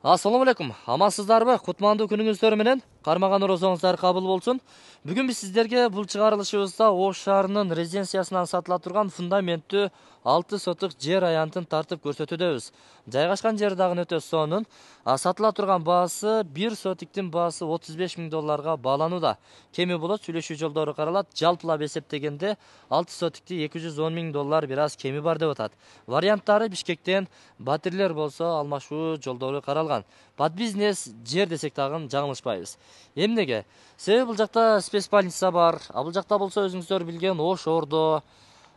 Assalamu алейкум. Амансыздарбы? Кутмандуу күнүңүздөр менен кармаган орозоңуздар кабыл болсун. Бүгүн биз сиздерге бул чыгарылышыбызда Ош шаарынын резиденциясынан сатыла турган фундаменттүү 6 сотук жер аянтын тартып көрсөтүүдөбүз. Жайгашкан жери дагы өтө сонун. Сатыла турган баасы 1 сотиктин баасы $35.000 бааланууда. Кеми болот, сүйлөшүү жолдору каралат. Жалпылап эсептегенде 6 сотикти $210.000 бир аз кеми бар деп атат. Варианттары Бишкектен, Батирлер болсо алмашуу жолдору каралган. Подбизнес жер десек тагын жаңылышпайбыз. Эмнеге? Себеби бул жакта спецбольница бар. Бул жакта болсо өзүңүздөр билген Ош Ордо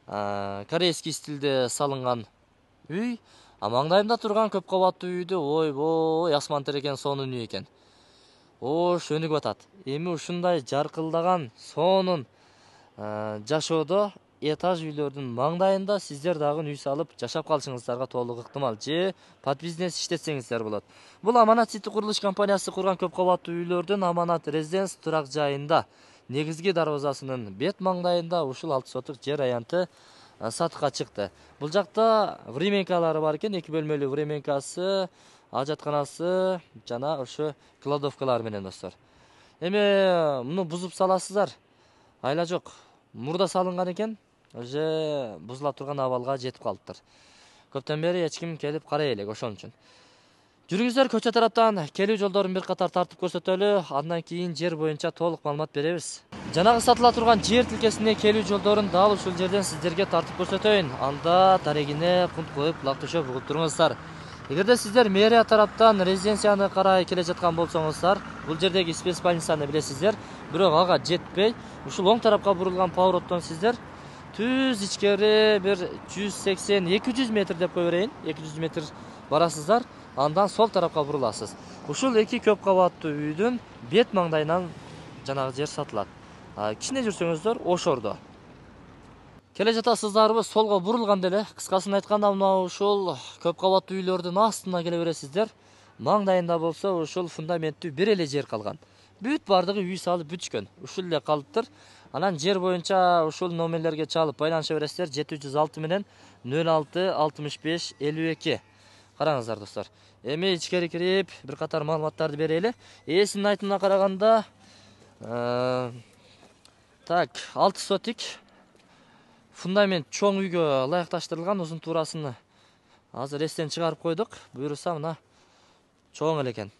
корейский стилде салынган үй. Маңдайымда турган көп кабаттуу үйдү ойбой асман тирекен сонун үй экен. Ош өнүгүп атат. Эми ушундай жаркылдаган сонун жашоодо этаж үйлөрдүн маңдайында сиздер дагы үй салып жашап калышыңыздарга толук ыктымал. Же подбизнес иштетсеңиздер болот. Бул Аманат Сити курулуш компаниясы курган көп кабаттуу үйлөрдүн Аманат Резиденс турак жайында негизги дарбазасынын бет маңдайында ушул 6 сотук жер аянты сатыкка чыкты. Бул жакта временкалары бар экен, 2 бөлмөлүү временкасы, ажатканасы жана ошо кладовкалар менен достор. Эми муну бузуп саласыздар. Айла жок. Мурда салынган экен, уже бузула турган абалга жетип калыптыр. Көптөн бери эч ким келип карай элек, ошон үчүн. Жүрүңүздөр, көчө тараптан келүү жолдорун бир катар тартып көрсөтөлү, андан кийин жер боюнча толук маалымат беребиз. Жанагы сатыла турган жер тилкесине келүү жолдорун дал ушул жерден сиздерге тартып көрсөтөйүн. Анда тарегине пункт коюп, булак төшөп угуп туруңуздар. Эгерде сиздер мэрия тараптан резиденцияны карай келе жаткан болсоңуздар, бул жердеги спецбольницаны билесиздер, бирок ага жетпей, ушул оң тарапка бурулган повороттон сиздер түз ичкери бир 180-200 метр деп кое берейин, 200 метр барасыздар, андан сол тарапка буруласыз. Ушул эки көп кабаттуу үйдүн бет маңдайынан жанагы жер сатылат. Кичине жүрсөңүздөр Ош Ордо. Келе жатасыздарбы, солго бурулганда эле, кыскасын айтканда мына ушул көп кабаттуу үйлөрдүн астына келе бересиздер. Маңдайында болсо ушул фундаменттүү бир эле жер калган. Бүт бардыгы үй салып бүчкөн. Ушул эле калыптыр. Анан жер боюнча ушул номерлерге чалып байланыша бересиздер. 706 менен 06 65 52. Караңыздар достор. Эми ичкери кирип бир катар маалыматтарды берели. Ээсинин айтымына караганда, 6 сотик фундамент чоң үйгө ылайыкташтырылган, узун туурасыны азыр эстен чыгарып койдук. Буюрса мына чоң эле экен.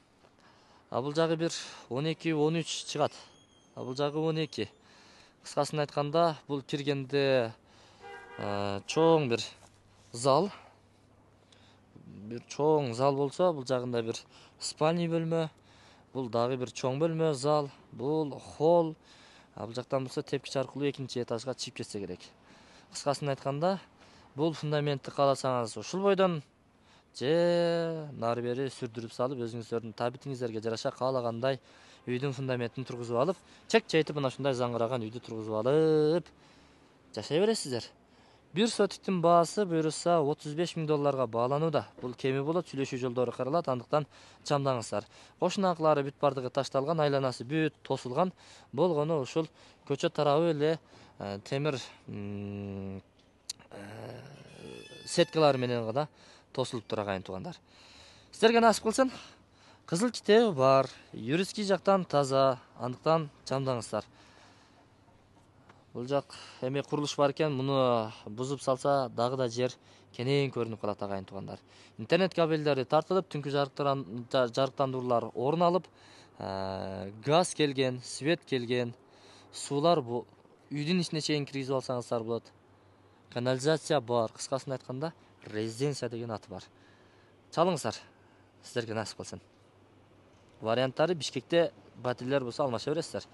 Бул жагы бир 12-13 чыгат. Бул жагы 12. Кыскасын айтканда, бул киргенде чоң бир зал. Бир чоң зал болсо, бул жагында бир спальный бөлмө, бул дагы бир чоң бөлмө, зал, бул холл. Бул жактан болсо тепкич аркылуу экинчи этажга чыгып кетсе керек. Кыскасын айтканда, бул фундаментти кааласаңыз ушул бойдон же нары бери сүрдүрүп салып, өзүңүздөрдүн табитиңиздерге жараша каалагандай үйдүн фундаментин тургузуп алып, чек-чейтип мына ушундай заңгыраган үйдү тургузуп алып жашай бересиздер. 1 сотиктин баасы буюрса $35.000 бааланууда. Бул кеми болот, сүйлөшүү жолдору каралат, андыктан чамдаңыздар. Кошунаклары бүт бардыгы ташталган, айланасы бүт тосулган. Болгону ушул көчө тарабы эле темир сеткалары менен гана тосулуп тур агайын туугандар. Сиздерге насип кылсын. Кызыл китеби бар, юридический жактан таза, андыктан чамдаңыздар. Бул жак эми курулуш бар экен, муну бузуп салса дагы да жер кенен көрүнүп калат агайын туугандар. Интернет кабелдери тартылып, түнкү жарыктандыруулар орун алып, газ келген, свет келген, суулар үйдүн ичине чейин киргизип алсаңыздар болот. Канализация бар, кыскасын айтканда, резиденция деген аты бар. Чалыңыздар, сиздерге насип кылсын. Варианттары Бишкекте Батирлер болсо алмаша бересиздер.